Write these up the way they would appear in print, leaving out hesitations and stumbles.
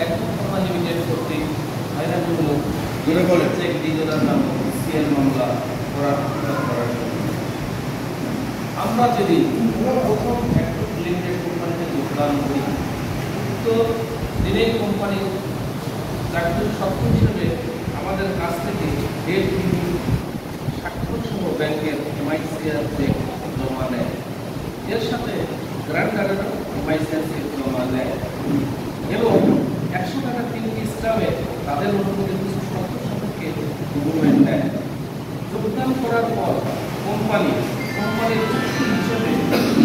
এখন company limited কর্তৃক হয়রানিমূলক check ডিজেলার নাম সিএল মামলা করার আমরা যদি প্রথম একটা লিমিটেড কোম্পানিতে যোগদান করি তো দিনের কোম্পানি চাকরির শর্ত হিসেবে আমাদের কাছ থেকে ডেট স্বাক্ষরসহ ব্যাংকের এমআইসিআর চেক জমা নেয়। এর সাথে গ্রান্টারের এমআইসিআর চেক জমা নেয় এবং 100 টাকা 3টি স্টামে তাদের অনুমতি কিছু শর্ত সাপেক্ষে ডকুমেন্ট দেয়। যোগদান করার পর কোম্পানির চুক্তি হিসেবে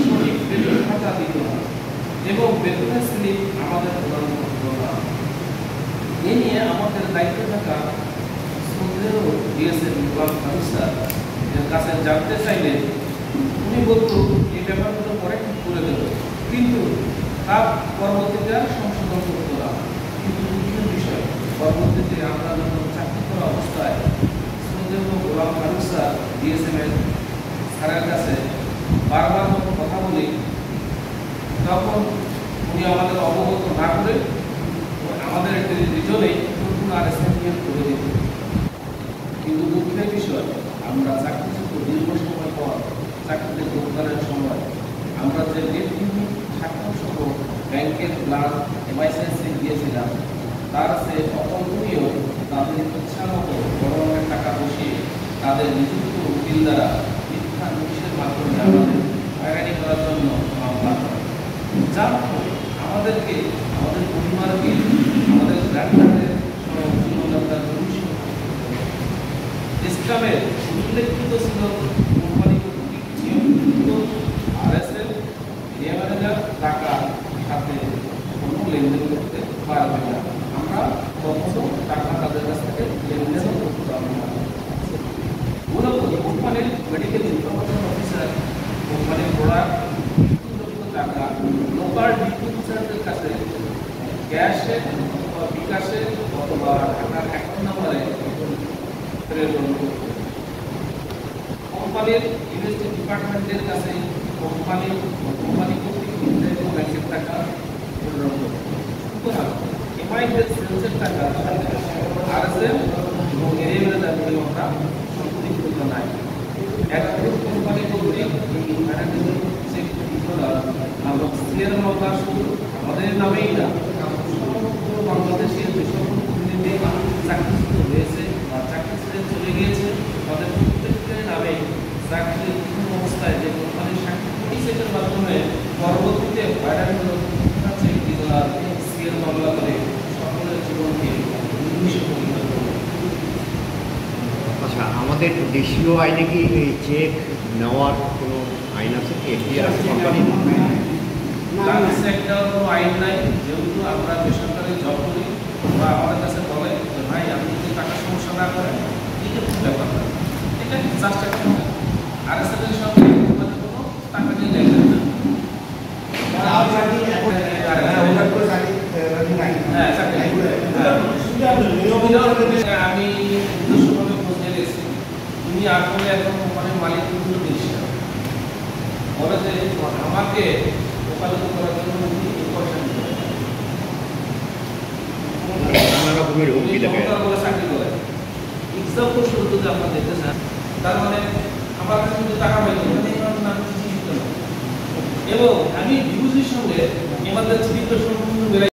সঠিক বেতন খাতা দিতে হয় এবং বেতনের স্লিপ আমাদের প্রদান করতে হয়। এ নিয়ে আমাদের দায়িত্বে থাকা শ্রদ্ধেয় ডিএসএম গোলাম ফারুক স্যার এর কাছে জানতে চাইলে উনি বলতো এই ব্যাপারগুলো পরে ঠিক করে দেব, কিন্তু তার পরবর্তীতে সংশোধন করতে না। কিন্তু মুখ্য বিষয় পরবর্তীতে আমরা যখন চাকরি করা অবস্থায় শ্রদ্ধেয় গোলাম ফারুক স্যার ডিএসএম এর স্যারের কাছে বারবার কথা বলি, তখন উনি আমাদের অবগত না করে আমাদের একটি রিজনেই নতুন আরএসএম করে দিত। কিন্তু দুঃখের বিষয় আমরা চাকরিচ্যুত দীর্ঘ সময় পর চাকরিতে যোগদানের সময় আমরা যে ডেট লিমিট স্বাক্ষরসহ ব্যাংকের প্লাস এমআইসিআই দিয়েছিলাম তার সে অকল্পনীয় তাদের ইচ্ছা মতো বড় অনেক টাকা বসিয়ে তাদের নিযুক্ত উকিল দ্বারা মিথ্যা নোটিশের মাধ্যমে আমাদের হয়রানি করার জন্য মামলা করে, যার ফলে আমাদেরকে আমাদের পরিবারকে আমাদের গ্রান্টারের জীবনযাত্রার ভবিষ্যৎ ইসলামের উল্লেখিত ছিল কোম্পানি কর্তৃক নিয়মিত আরএসএল ম্যানেজার টাকার সাথে কোনো লেনদেন করতে পারবে না। আমরা কখনো টাকা তাদের কাছ থেকে লেনদেনও করতে পারবো না। মূলত কোম্পানির মেডিকেল ইনফরমেশন অফিসার কোম্পানির প্রোডাক্ট টাকা লোকাল ডিস্ট্রিবিউটরদের কাছে ক্যাশে অথবা বিকাশে অথবা টাকার অ্যাকাউন্ট নাম্বারে প্রেরণ করবে। কোম্পানির ইনভেস্টিং ডিপার্টমেন্টের কাছে কোম্পানি কর্তৃক নির্ধারিত ব্যাংকের টাকা প্রেরণ করবে। সুতরাং এমআইএস সেলসের টাকা আরএসএম এবং এরিয়া দ্বারা আমরা সম্পৃক্ত নাই। একটি কোম্পানি কর্তৃক এই ফাইন্যান্সিয়াল চেক ডিজেলার নামক সিএল মামলা শুধু আমাদের নামেই না, সমগ্র বাংলাদেশের যে সকল কর্মীতে চাকরিচ্যুত হয়েছে বা চাকরি ছেড়ে চলে গিয়েছে তাদের প্রত্যেকের নামে চাকরির প্রথম অবস্থায় যে কোম্পানির স্বাক্ষর চেকের মাধ্যমে পরবর্তীতে হয়রানিমূলক চেক ডিজেলার সিএল মামলা করে সকলের জীবনকে দুর্বিষহ পরিণত করে। আচ্ছা, আমাদের দেশীয় আইনে কি এই চেক নেওয়ার কোনো আইন আছে কি? এখতিয়ার আছে কোম্পানির? বাংলাদেশে একটা কোনো আইন নাই, যেহেতু আমরা বেসরকারি জব করি বা আমাদের কাছে বলে যে ভাই আপনি যদি টাকা সমস্যা না করেন এটা কোনো ব্যাপার না, এটা জাস্ট একটা আরএসএলের সঙ্গে কোনো টাকা নিয়ে লেনদেন না। আমি নিজস্বভাবে খোঁজ নিয়ে গেছি, তুমি আসলে এখন কোম্পানির মালিক কিন্তু দিচ্ছি না, বলে যে আমাকে ওকালতি করার জন্য পয়সা নিতে হবে, নানা রকমের হুমকি থাকে বলে চাকরি করে। এক্সাম্পল শুরু যদি আপনারা দেখতে চান, তার মানে আমার কাছে কিন্তু টাকা পাইতো এবং আমি বিভূতির সঙ্গে এমাদের চিত্র সম্পূর্ণ